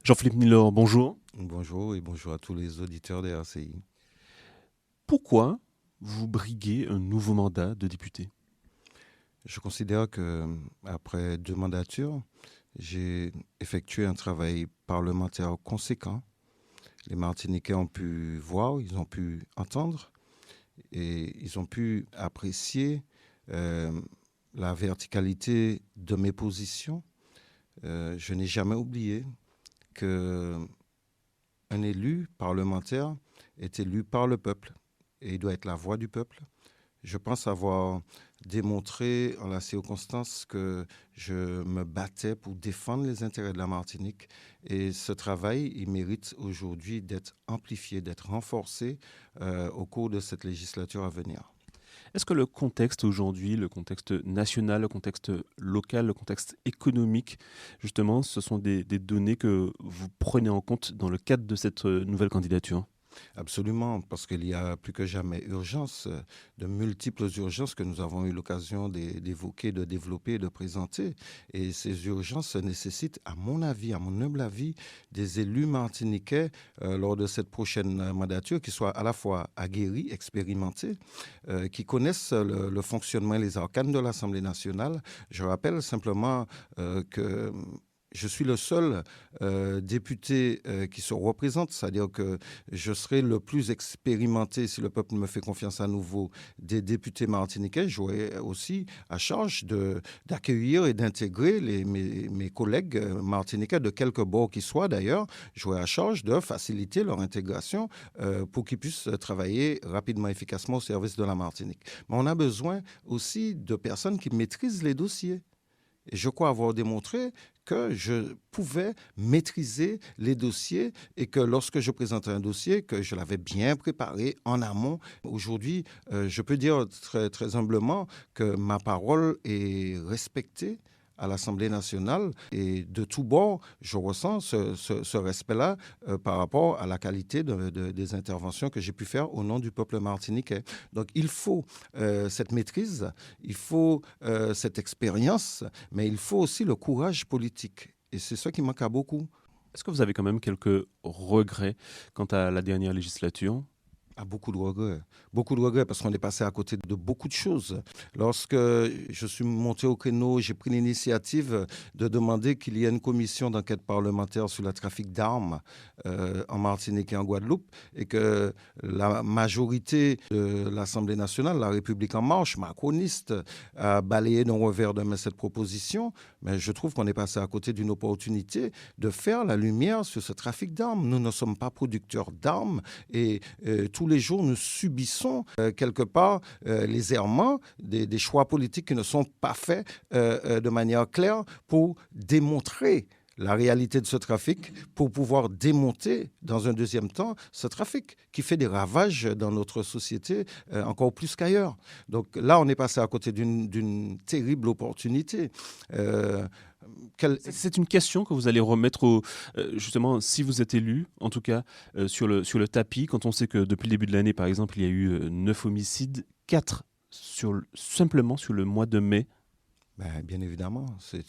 Jean-Philippe Nilor, bonjour. Bonjour et bonjour à tous les auditeurs des RCI. Pourquoi vous briguez un nouveau mandat de député? Je considère que après 2 mandatures, j'ai effectué un travail parlementaire conséquent. Les Martiniquais ont pu voir, ils ont pu entendre et ils ont pu apprécier euh, la verticalité de mes positions. Je n'ai jamais oublié que un élu parlementaire est élu par le peuple et il doit être la voix du peuple. Je pense avoir démontré en la circonstance que je me battais pour défendre les intérêts de la Martinique. Et ce travail, il mérite aujourd'hui d'être amplifié, d'être renforcé au cours de cette législature à venir. Est-ce que le contexte aujourd'hui, le contexte national, le contexte local, le contexte économique, justement, ce sont des données que vous prenez en compte dans le cadre de cette nouvelle candidature? Absolument, parce qu'il y a plus que jamais urgence, de multiples urgences que nous avons eu l'occasion d'évoquer, de développer, de présenter. Et ces urgences nécessitent, à mon avis, à mon humble avis, des élus martiniquais lors de cette prochaine mandature qui soient à la fois aguerris, expérimentés, qui connaissent le fonctionnement et les arcanes de l'Assemblée nationale. Je rappelle simplement que je suis le seul député qui se représente, c'est-à-dire que je serai le plus expérimenté, si le peuple me fait confiance à nouveau, des députés martiniquais. J'aurai aussi à charge d'accueillir et d'intégrer mes collègues martiniquais, de quelque bord qu'ils soient d'ailleurs. J'aurai à charge de faciliter leur intégration pour qu'ils puissent travailler rapidement, efficacement au service de la Martinique. Mais on a besoin aussi de personnes qui maîtrisent les dossiers. Et je crois avoir démontré que je pouvais maîtriser les dossiers et que lorsque je présentais un dossier, que je l'avais bien préparé en amont. Aujourd'hui, je peux dire très, très humblement que ma parole est respectée à l'Assemblée nationale et de tous bords, je ressens ce respect-là par rapport à la qualité des interventions que j'ai pu faire au nom du peuple martiniquais. Donc il faut cette maîtrise, il faut cette expérience, mais il faut aussi le courage politique. Et c'est ça qui manque à beaucoup. Est-ce que vous avez quand même quelques regrets quant à la dernière législature? Ah, beaucoup de regrets parce qu'on est passé à côté de beaucoup de choses. Lorsque je suis monté au créneau, j'ai pris l'initiative de demander qu'il y ait une commission d'enquête parlementaire sur le trafic d'armes en Martinique et en Guadeloupe et que la majorité de l'Assemblée nationale, la République en marche, macroniste, a balayé d'un revers de main cette proposition. Mais je trouve qu'on est passé à côté d'une opportunité de faire la lumière sur ce trafic d'armes. Nous ne sommes pas producteurs d'armes et tous les jours, nous subissons quelque part les errements des choix politiques qui ne sont pas faits de manière claire pour démontrer la réalité de ce trafic, pour pouvoir démonter dans un deuxième temps ce trafic qui fait des ravages dans notre société encore plus qu'ailleurs. Donc là, on est passé à côté d'une terrible opportunité. C'est une question que vous allez remettre justement, si vous êtes élu, en tout cas, sur le tapis, quand on sait que depuis le début de l'année, par exemple, il y a eu 9 homicides, 4 simplement sur le mois de mai. Ben, bien évidemment, c'est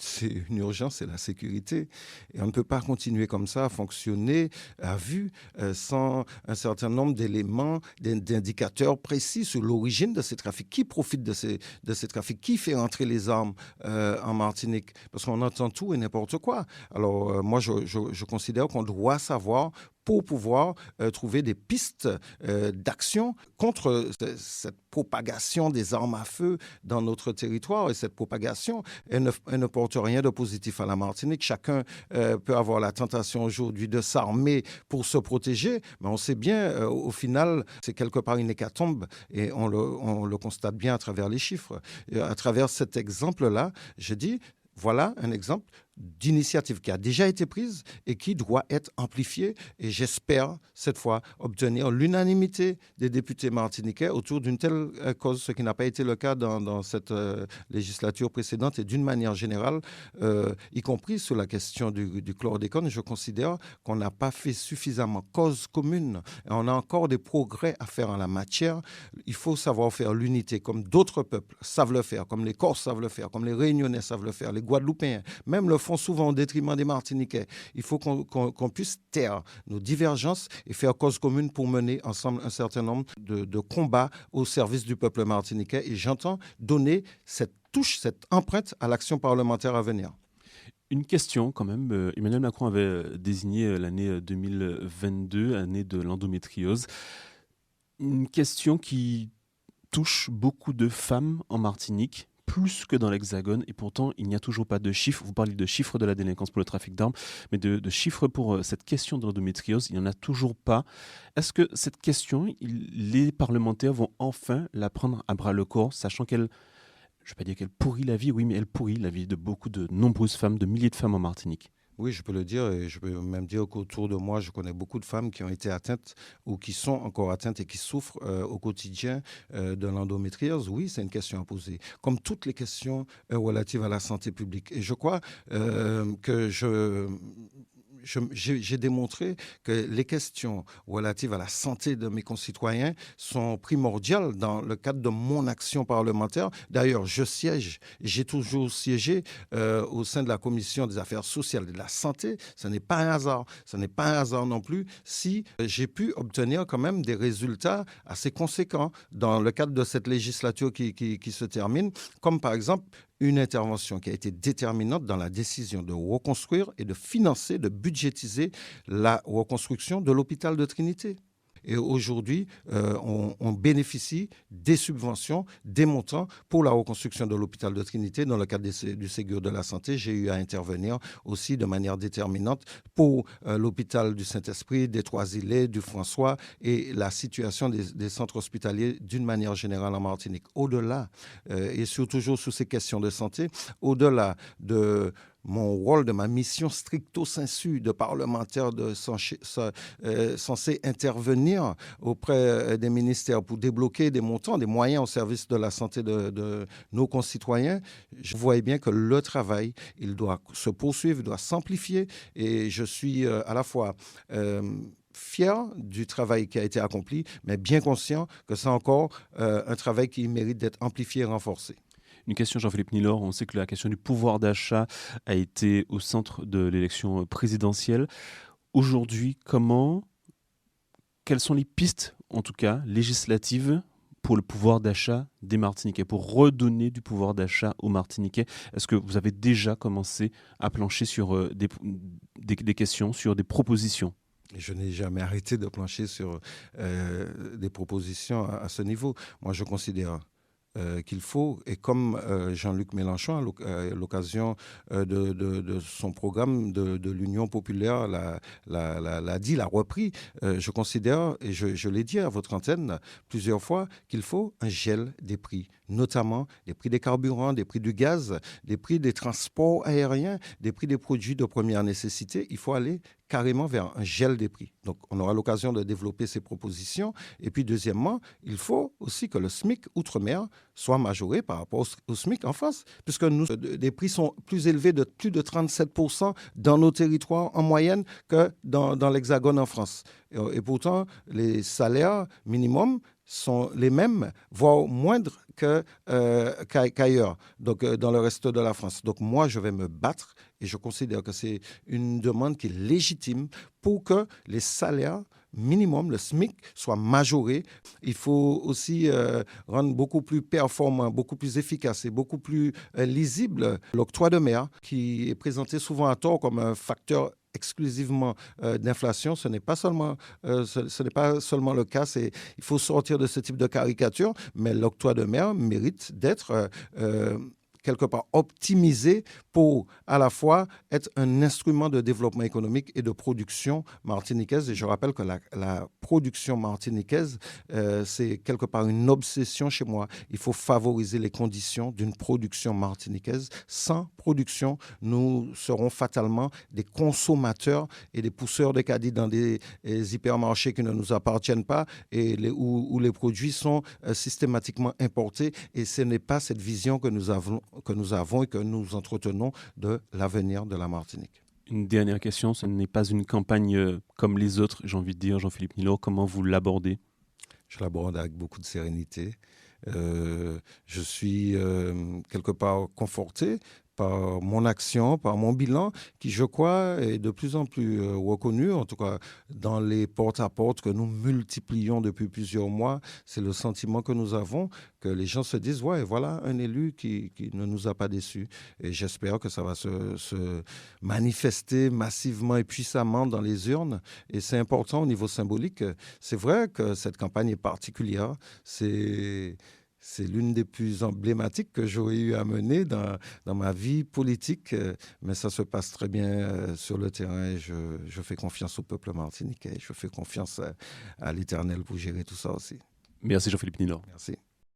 une urgence, c'est la sécurité. Et on ne peut pas continuer comme ça à fonctionner à vue sans un certain nombre d'éléments, d'indicateurs précis sur l'origine de ces trafics. Qui profite de ces trafics? Qui fait entrer les armes en Martinique? Parce qu'on entend tout et n'importe quoi. Alors moi, je considère qu'on doit savoir pour pouvoir trouver des pistes d'action contre cette propagation des armes à feu dans notre territoire. Et cette propagation, elle ne porte rien de positif à la Martinique. Chacun peut avoir la tentation aujourd'hui de s'armer pour se protéger, mais on sait bien, au final, c'est quelque part une hécatombe et on le constate bien à travers les chiffres. Et à travers cet exemple-là, je dis, voilà un exemple d'initiative qui a déjà été prise et qui doit être amplifiée. Et j'espère, cette fois, obtenir l'unanimité des députés martiniquais autour d'une telle cause, ce qui n'a pas été le cas dans cette législature précédente. Et d'une manière générale, y compris sur la question du chlordécone, je considère qu'on n'a pas fait suffisamment cause commune. Et on a encore des progrès à faire en la matière. Il faut savoir faire l'unité, comme d'autres peuples savent le faire, comme les Corses savent le faire, comme les Réunionnais savent le faire, les Guadeloupéens, même le font souvent au détriment des Martiniquais. Il faut qu'on puisse taire nos divergences et faire cause commune pour mener ensemble un certain nombre de combats au service du peuple martiniquais. Et j'entends donner cette touche, cette empreinte à l'action parlementaire à venir. Une question quand même. Emmanuel Macron avait désigné l'année 2022, année de l'endométriose. Une question qui touche beaucoup de femmes en Martinique, plus que dans l'Hexagone, et pourtant il n'y a toujours pas de chiffres. Vous parlez de chiffres de la délinquance pour le trafic d'armes, mais de chiffres pour cette question de l'endométriose, il n'y en a toujours pas. Est-ce que cette question, les parlementaires vont enfin la prendre à bras le corps, sachant qu'elle, je ne vais pas dire qu'elle pourrit la vie, oui, mais elle pourrit la vie de de nombreuses femmes, de milliers de femmes en Martinique. Oui, je peux le dire et je peux même dire qu'autour de moi, je connais beaucoup de femmes qui ont été atteintes ou qui sont encore atteintes et qui souffrent au quotidien de l'endométriose. Oui, c'est une question à poser, comme toutes les questions relatives à la santé publique. Et je crois que j'ai démontré que les questions relatives à la santé de mes concitoyens sont primordiales dans le cadre de mon action parlementaire. D'ailleurs, j'ai toujours siégé au sein de la Commission des affaires sociales et de la santé. Ce n'est pas un hasard. Ce n'est pas un hasard non plus si j'ai pu obtenir quand même des résultats assez conséquents dans le cadre de cette législature qui se termine, comme par exemple une intervention qui a été déterminante dans la décision de reconstruire et de financer, de budgétiser la reconstruction de l'hôpital de Trinité. Et aujourd'hui, on bénéficie des subventions, des montants pour la reconstruction de l'hôpital de Trinité. Dans le cadre du Ségur de la santé, j'ai eu à intervenir aussi de manière déterminante pour l'hôpital du Saint-Esprit, des Trois-Îlets, du François et la situation des centres hospitaliers d'une manière générale en Martinique. Au-delà, et toujours sur ces questions de santé, au-delà de mon rôle, de ma mission stricto sensu de parlementaire censé intervenir auprès des ministères pour débloquer des montants, des moyens au service de la santé de nos concitoyens, je vois bien que le travail, il doit se poursuivre, il doit s'amplifier et je suis à la fois fier du travail qui a été accompli, mais bien conscient que c'est encore un travail qui mérite d'être amplifié et renforcé. Une question, Jean-Philippe Nilor. On sait que la question du pouvoir d'achat a été au centre de l'élection présidentielle. Aujourd'hui, quelles sont les pistes, en tout cas législatives, pour le pouvoir d'achat des Martiniquais, pour redonner du pouvoir d'achat aux Martiniquais? Est-ce que vous avez déjà commencé à plancher sur des questions, sur des propositions? Je n'ai jamais arrêté de plancher sur des propositions à ce niveau. Moi, je considère qu'il faut, et comme Jean-Luc Mélenchon, à l'occasion de son programme de l'Union populaire, l'a dit, l'a repris, je considère, et je l'ai dit à votre antenne plusieurs fois, qu'il faut un gel des prix, notamment des prix des carburants, des prix du gaz, des prix des transports aériens, des prix des produits de première nécessité. Il faut aller carrément vers un gel des prix. Donc, on aura l'occasion de développer ces propositions. Et puis, deuxièmement, il faut aussi que le SMIC outre-mer soit majoré par rapport au SMIC en France, puisque les prix sont plus élevés de plus de 37% dans nos territoires en moyenne que dans l'Hexagone en France. Et pourtant, les salaires minimums sont les mêmes, voire moindres qu'ailleurs, donc dans le reste de la France. Donc moi, je vais me battre et je considère que c'est une demande qui est légitime pour que les salaires minimum, le SMIC, soit majoré. Il faut aussi rendre beaucoup plus performant, beaucoup plus efficace et beaucoup plus lisible l'octroi de mer, qui est présenté souvent à tort comme un facteur exclusivement d'inflation. Ce n'est pas seulement le cas. Il faut sortir de ce type de caricature, mais l'octroi de mer mérite d'être quelque part optimisé pour à la fois être un instrument de développement économique et de production martiniquaise. Et je rappelle que la production martiniquaise, c'est quelque part une obsession chez moi. Il faut favoriser les conditions d'une production martiniquaise. Sans production, nous serons fatalement des consommateurs et des pousseurs de caddies dans des hypermarchés qui ne nous appartiennent pas et où les produits sont systématiquement importés. Et ce n'est pas cette vision que nous avons et que nous entretenons de l'avenir de la Martinique. Une dernière question, ce n'est pas une campagne comme les autres, j'ai envie de dire, Jean-Philippe Nilor, comment vous l'abordez? Je l'aborde avec beaucoup de sérénité. Je suis quelque part conforté par mon action, par mon bilan, qui, je crois, est de plus en plus reconnu, en tout cas dans les porte-à-porte que nous multiplions depuis plusieurs mois. C'est le sentiment que nous avons, que les gens se disent, ouais, voilà un élu qui ne nous a pas déçus. Et j'espère que ça va se manifester massivement et puissamment dans les urnes. Et c'est important au niveau symbolique. C'est vrai que cette campagne est particulière. C'est l'une des plus emblématiques que j'aurais eu à mener dans ma vie politique, mais ça se passe très bien sur le terrain et je fais confiance au peuple martiniquais. Je fais confiance à l'Éternel pour gérer tout ça aussi. Merci Jean-Philippe Nilor. Merci.